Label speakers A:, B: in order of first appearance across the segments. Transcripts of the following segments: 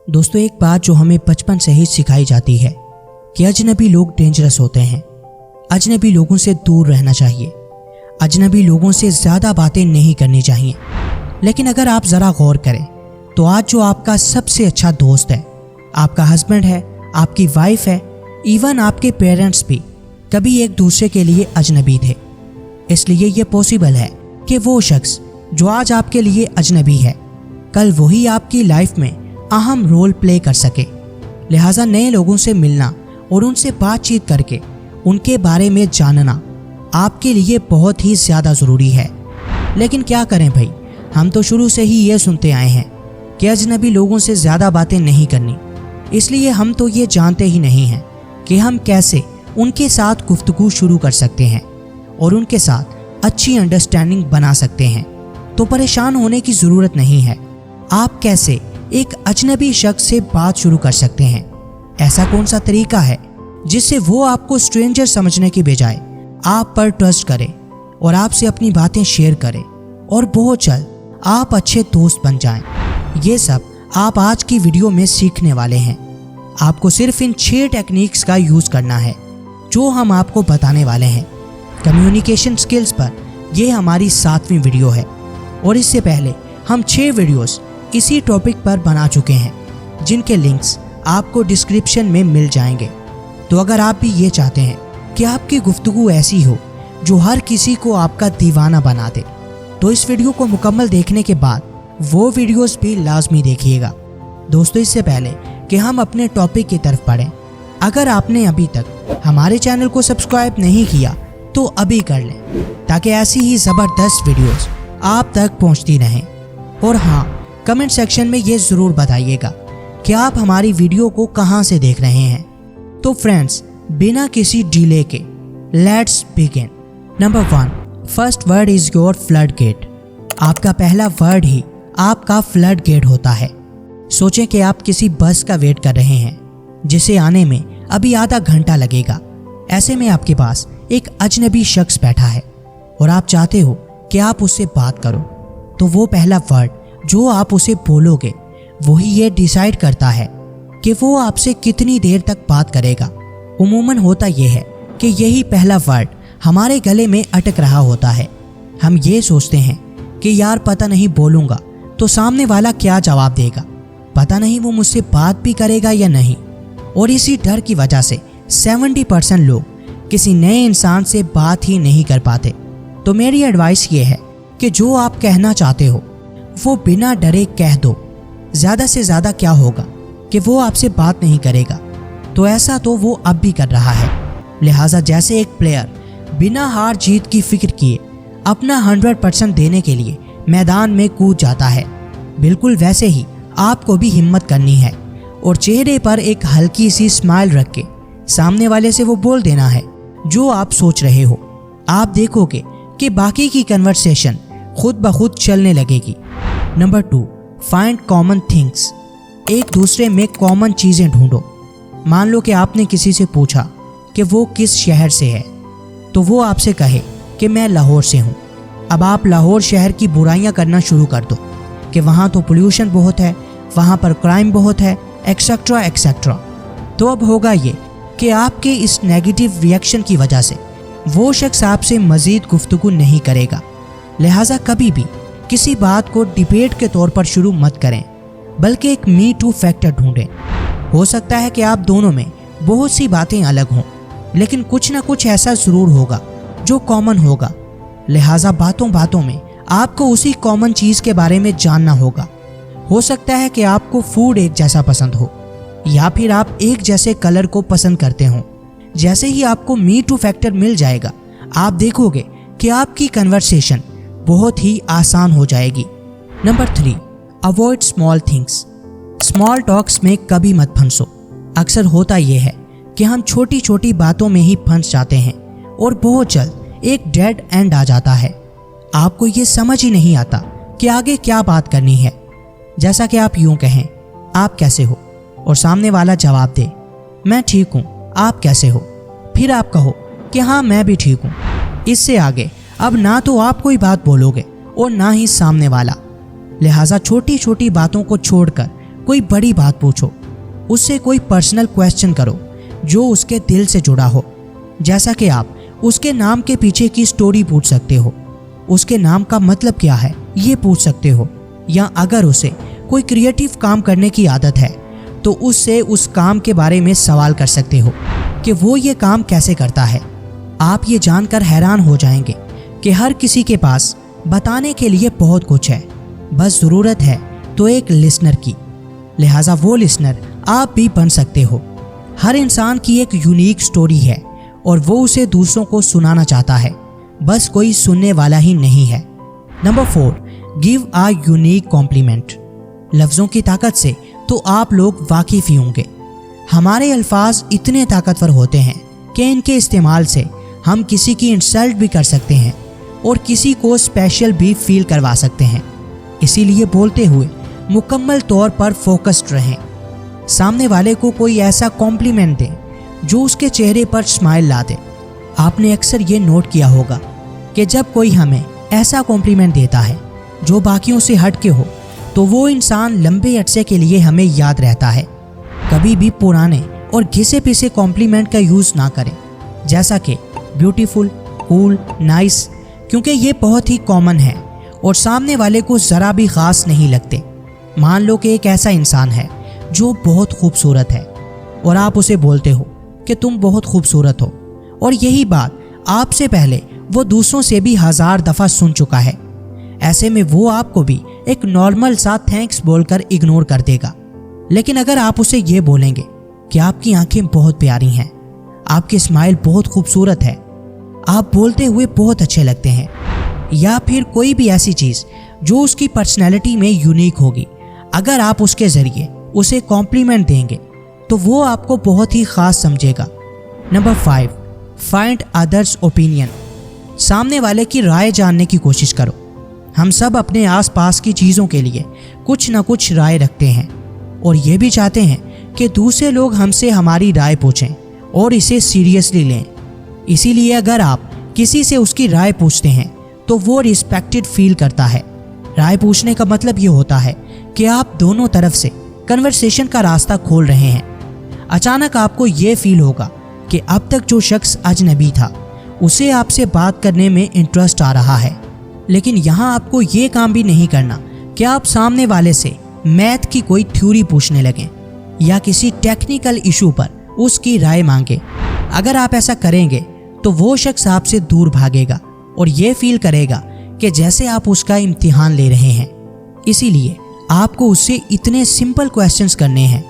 A: दोस्तों, एक बात जो हमें बचपन से ही सिखाई जाती है कि अजनबी लोग डेंजरस होते हैं। अजनबी लोगों से दूर रहना चाहिए, अजनबी लोगों से ज़्यादा बातें नहीं करनी चाहिए। लेकिन अगर आप ज़रा गौर करें तो आज जो आपका सबसे अच्छा दोस्त है, आपका हस्बैंड है, आपकी वाइफ है, इवन आपके पेरेंट्स भी कभी एक दूसरे के लिए अजनबी थे। इसलिए ये पॉसिबल है कि वो शख्स जो आज आपके लिए अजनबी है, कल वही आपकी लाइफ में अहम रोल प्ले कर सके। लिहाजा नए लोगों से मिलना और उनसे बातचीत करके उनके बारे में जानना आपके लिए बहुत ही ज़्यादा ज़रूरी है। लेकिन क्या करें भाई, हम तो शुरू से ही ये सुनते आए हैं कि अजनबी लोगों से ज़्यादा बातें नहीं करनी। इसलिए हम तो ये जानते ही नहीं हैं कि हम कैसे उनके साथ गुफ्तगू शुरू कर सकते हैं और उनके साथ अच्छी अंडरस्टैंडिंग बना सकते हैं। तो परेशान होने की ज़रूरत नहीं है। आप कैसे एक अजनबी शख्स से बात शुरू कर सकते हैं? ऐसा कौन सा तरीका है जिससे वो आपको स्ट्रेंजर समझने की बजाय आप पर ट्रस्ट करे और आपसे अपनी बातें शेयर करे और बहुत जल्द आप अच्छे दोस्त बन जाएं? ये सब आप आज की वीडियो में सीखने वाले हैं। आपको सिर्फ इन 6 टेक्निक्स का यूज़ करना है जो हम आपको बताने वाले हैं। कम्युनिकेशन स्किल्स पर यह हमारी 7वीं वीडियो है और इससे पहले हम 6 वीडियोस इसी टॉपिक पर बना चुके हैं, जिनके लिंक्स आपको डिस्क्रिप्शन में मिल जाएंगे। तो अगर आप भी ये चाहते हैं कि आपकी गुफ्तगू ऐसी हो जो हर किसी को आपका दीवाना बना दे, तो इस वीडियो को मुकम्मल देखने के बाद वो वीडियोस भी लाजमी देखिएगा। दोस्तों, इससे पहले कि हम अपने टॉपिक की तरफ बढ़ें, अगर आपने अभी तक हमारे चैनल को सब्सक्राइब नहीं किया तो अभी कर लें, ताकि ऐसी ही ज़बरदस्त वीडियोस आप तक पहुंचती रहें। और हाँ, कमेंट सेक्शन में ये ज़रूर बताइएगा कि आप हमारी वीडियो को कहाँ से देख रहे हैं। तो फ्रेंड्स, बिना किसी डिले के let's begin. Number 1, first word is your floodgate. आपका पहला वर्ड ही आपका फ्लड गेट होता है। सोचें कि आप किसी बस का वेट कर रहे हैं जिसे आने में अभी आधा घंटा लगेगा। ऐसे में आपके पास एक अजनबी शख्स बैठा है और आप चाहते हो कि आप उससे बात करो। तो वो पहला वर्ड जो आप उसे बोलोगे वही ये डिसाइड करता है कि वो आपसे कितनी देर तक बात करेगा। उमूमन होता यह है कि यही पहला वर्ड हमारे गले में अटक रहा होता है। हम ये सोचते हैं कि यार पता नहीं बोलूँगा तो सामने वाला क्या जवाब देगा, पता नहीं वो मुझसे बात भी करेगा या नहीं। और इसी डर की वजह से 70% लोग किसी नए इंसान से बात ही नहीं कर पाते। तो मेरी एडवाइस ये है कि जो आप कहना चाहते हो वो बिना डरे कह दो। ज़्यादा से ज़्यादा क्या होगा कि वो आपसे बात नहीं करेगा, तो ऐसा तो वो अब भी कर रहा है। लिहाजा जैसे एक प्लेयर बिना हार जीत की फिक्र किए अपना 100% देने के लिए मैदान में कूद जाता है, बिल्कुल वैसे ही आपको भी हिम्मत करनी है और चेहरे पर एक हल्की सी स्माइल रख के सामने वाले से वो बोल देना है जो आप सोच रहे हो। आप देखोगे कि बाकी की कन्वर्सेशन खुद ब खुद चलने लगेगी। Number 2, find common things. एक दूसरे में कॉमन चीज़ें ढूंढो। मान लो कि आपने किसी से पूछा कि वो किस शहर से है, तो वो आपसे कहे कि मैं लाहौर से हूँ। अब आप लाहौर शहर की बुराइयाँ करना शुरू कर दो कि वहाँ तो पोल्यूशन बहुत है, वहाँ पर क्राइम बहुत है, एक्सेट्रा एक्सेट्रा। तो अब होगा ये कि आपके इस नेगेटिव रिएक्शन की वजह से वो शख्स आपसे मज़ीद गुफ्तगू नहीं करेगा। लिहाजा कभी भी किसी बात को डिबेट के तौर पर शुरू मत करें, बल्कि एक मी टू फैक्टर ढूंढें। हो सकता है कि आप दोनों में बहुत सी बातें अलग हों, लेकिन कुछ ना कुछ ऐसा ज़रूर होगा जो कॉमन होगा। लिहाजा बातों बातों में आपको उसी कॉमन चीज़ के बारे में जानना होगा। हो सकता है कि आपको फूड एक जैसा पसंद हो, या फिर आप एक जैसे कलर को पसंद करते हों। जैसे ही आपको मी टू फैक्टर मिल जाएगा, आप देखोगे कि आपकी कन्वर्सेशन बहुत ही आसान हो जाएगी। Number 3, avoid small things. Small talks में कभी मत फंसो। अक्सर होता यह है कि हम छोटी छोटी बातों में ही फंस जाते हैं और बहुत जल्द एक डेड एंड आ जाता है। आपको ये समझ ही नहीं आता कि आगे क्या बात करनी है। जैसा कि आप यूं कहें, आप कैसे हो, और सामने वाला जवाब दे, मैं ठीक हूँ, आप कैसे हो। फिर आप कहो कि हाँ मैं भी ठीक हूँ। इससे आगे अब ना तो आप कोई बात बोलोगे और ना ही सामने वाला। लिहाजा छोटी छोटी बातों को छोड़कर कोई बड़ी बात पूछो, उससे कोई पर्सनल क्वेश्चन करो जो उसके दिल से जुड़ा हो। जैसा कि आप उसके नाम के पीछे की स्टोरी पूछ सकते हो, उसके नाम का मतलब क्या है ये पूछ सकते हो, या अगर उसे कोई क्रिएटिव काम करने की आदत है तो उससे उस काम के बारे में सवाल कर सकते हो कि वो ये काम कैसे करता है। आप ये जानकर हैरान हो जाएंगे कि हर किसी के पास बताने के लिए बहुत कुछ है, बस ज़रूरत है तो एक लिसनर की। लिहाजा वो लिसनर आप भी बन सकते हो। हर इंसान की एक यूनिक स्टोरी है और वो उसे दूसरों को सुनाना चाहता है, बस कोई सुनने वाला ही नहीं है। Number 4, give a unique compliment. लफ्ज़ों की ताकत से तो आप लोग वाकिफ़ ही होंगे। हमारे अल्फाज इतने ताकतवर होते हैं कि इनके इस्तेमाल से हम किसी की इंसल्ट भी कर सकते हैं और किसी को स्पेशल भी फील करवा सकते हैं। इसीलिए बोलते हुए मुकम्मल तौर पर फोकस्ड रहें। सामने वाले को कोई ऐसा कॉम्प्लीमेंट दें जो उसके चेहरे पर स्माइल ला दे। आपने अक्सर ये नोट किया होगा कि जब कोई हमें ऐसा कॉम्प्लीमेंट देता है जो बाकियों से हट के हो तो वो इंसान लंबे अरसे के लिए हमें याद रहता है। कभी भी पुराने और घिसे पिसे कॉम्प्लीमेंट का यूज़ ना करें, जैसा कि ब्यूटीफुल, कूल, नाइस, क्योंकि ये बहुत ही कॉमन है और सामने वाले को ज़रा भी ख़ास नहीं लगते। मान लो कि एक ऐसा इंसान है जो बहुत खूबसूरत है और आप उसे बोलते हो कि तुम बहुत खूबसूरत हो, और यही बात आपसे पहले वो दूसरों से भी 1000 दफ़ा सुन चुका है। ऐसे में वो आपको भी एक नॉर्मल सा थैंक्स बोलकर इग्नोर कर देगा। लेकिन अगर आप उसे ये बोलेंगे कि आपकी आंखें बहुत प्यारी हैं, आपकी स्माइल बहुत खूबसूरत है, आप बोलते हुए बहुत अच्छे लगते हैं, या फिर कोई भी ऐसी चीज़ जो उसकी पर्सनैलिटी में यूनिक होगी, अगर आप उसके ज़रिए उसे कॉम्प्लीमेंट देंगे तो वो आपको बहुत ही ख़ास समझेगा। Number 5, find others opinion. सामने वाले की राय जानने की कोशिश करो। हम सब अपने आसपास की चीज़ों के लिए कुछ ना कुछ राय रखते हैं और ये भी चाहते हैं कि दूसरे लोग हमसे हमारी राय पूछें और इसे सीरियसली लें। इसीलिए अगर आप किसी से उसकी राय पूछते हैं तो वो रिस्पेक्टेड फील करता है। राय पूछने का मतलब ये होता है कि आप दोनों तरफ से कन्वर्सेशन का रास्ता खोल रहे हैं। अचानक आपको ये फील होगा कि अब तक जो शख्स अजनबी था उसे आपसे बात करने में इंटरेस्ट आ रहा है। लेकिन यहाँ आपको ये काम भी नहीं करना कि आप सामने वाले से मैथ की कोई थ्योरी पूछने लगें या किसी टेक्निकल इशू पर उसकी राय मांगे। अगर आप ऐसा करेंगे तो वो शख्स आपसे दूर भागेगा और ये फील करेगा कि जैसे आप उसका इम्तिहान ले रहे हैं। इसीलिए आपको उससे इतने सिंपल क्वेश्चंस करने हैं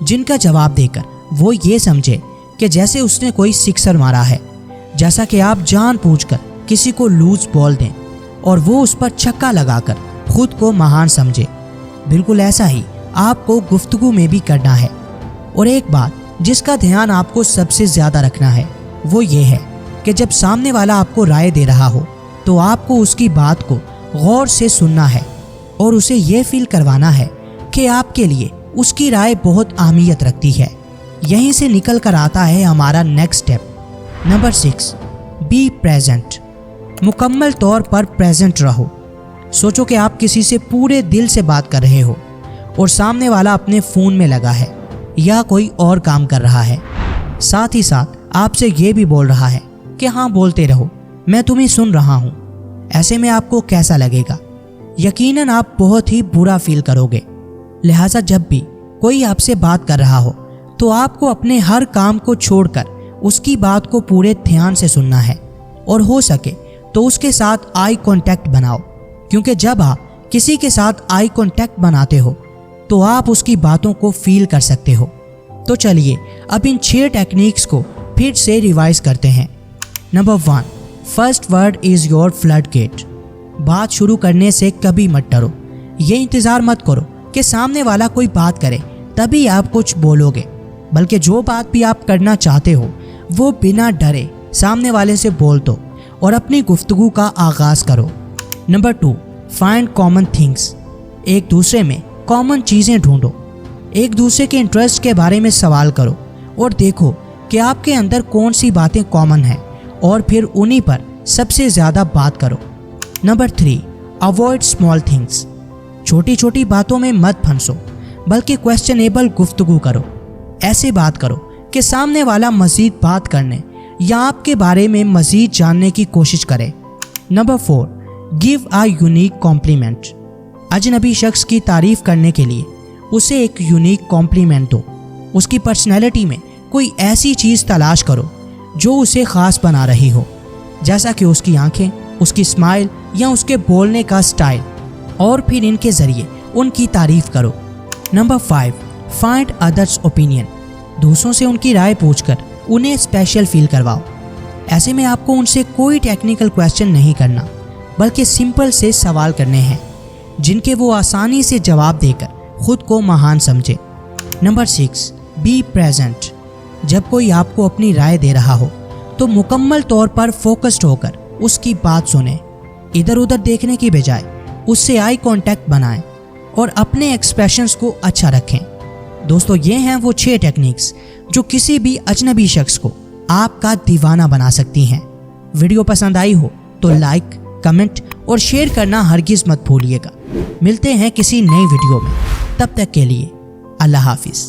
A: जिनका जवाब देकर वो ये समझे कि जैसे उसने कोई सिक्सर मारा है। जैसा कि आप जानबूझकर किसी को लूज बॉल दें और वो उस पर छक्का लगाकर खुद को महान समझे। बिल्कुल ऐसा ही आपको गुफ्तगू में भी करना है। और एक बात जिसका ध्यान आपको सबसे ज़्यादा रखना है वो ये है कि जब सामने वाला आपको राय दे रहा हो तो आपको उसकी बात को गौर से सुनना है और उसे ये फील करवाना है कि आपके लिए उसकी राय बहुत अहमियत रखती है। यहीं से निकल कर आता है हमारा next step. Number 6, be present. मुकम्मल तौर पर प्रेजेंट रहो। सोचो कि आप किसी से पूरे दिल से बात कर रहे हो और सामने वाला अपने फ़ोन में लगा है या कोई और काम कर रहा है। साथ ही साथ आपसे ये भी बोल रहा है कि हाँ बोलते रहो, मैं तुम्हें सुन रहा हूँ। ऐसे में आपको कैसा लगेगा? यकीनन आप बहुत ही बुरा फील करोगे। लिहाजा जब भी कोई आपसे बात कर रहा हो तो आपको अपने हर काम को छोड़कर उसकी बात को पूरे ध्यान से सुनना है और हो सके तो उसके साथ आई कांटेक्ट बनाओ, क्योंकि जब आप किसी के साथ आई कांटेक्ट बनाते हो तो आप उसकी बातों को फील कर सकते हो। तो चलिए अब इन 6 टेक्निक्स को फिर से रिवाइज करते हैं। Number 1, first word is your floodgate. बात शुरू करने से कभी मत डरो। ये इंतज़ार मत करो कि सामने वाला कोई बात करे तभी आप कुछ बोलोगे, बल्कि जो बात भी आप करना चाहते हो वो बिना डरे सामने वाले से बोल दो और अपनी गुफ्तगू का आगाज़ करो। Number 2, find common things. एक दूसरे में कॉमन चीज़ें ढूंढो। एक दूसरे के इंटरेस्ट के बारे में सवाल करो और देखो कि आपके अंदर कौन सी बातें कॉमन हैं और फिर उन्हीं पर सबसे ज़्यादा बात करो। Number 3, avoid small things. छोटी छोटी बातों में मत फंसो। बल्कि क्वेश्चनेबल गुफ्तगू करो। ऐसे बात करो कि सामने वाला मज़ीद बात करने या आपके बारे में मज़ीद जानने की कोशिश करे। Number 4, give a unique compliment. अजनबी शख्स की तारीफ़ करने के लिए उसे एक यूनिक कॉम्प्लीमेंट दो। उसकी पर्सनैलिटी में कोई ऐसी चीज़ तलाश करो जो उसे ख़ास बना रही हो, जैसा कि उसकी आंखें, उसकी स्माइल या उसके बोलने का स्टाइल, और फिर इनके ज़रिए उनकी तारीफ़ करो। Number 5, find others opinion. दूसरों से उनकी राय पूछकर उन्हें स्पेशल फील करवाओ। ऐसे में आपको उनसे कोई टेक्निकल क्वेश्चन नहीं करना, बल्कि सिंपल से सवाल करने हैं जिनके वो आसानी से जवाब देकर खुद को महान समझे। Number 6, be present. जब कोई आपको अपनी राय दे रहा हो तो मुकम्मल तौर पर फोकस्ड होकर उसकी बात सुने। इधर उधर देखने की बजाय उससे आई कांटेक्ट बनाएं और अपने एक्सप्रेशंस को अच्छा रखें। दोस्तों, ये हैं वो 6 टेक्निक्स जो किसी भी अजनबी शख्स को आपका दीवाना बना सकती हैं। वीडियो पसंद आई हो तो लाइक, कमेंट और शेयर करना हरगिज़ मत भूलिएगा। मिलते हैं किसी नई वीडियो में, तब तक के लिए अल्लाह हाफिज़।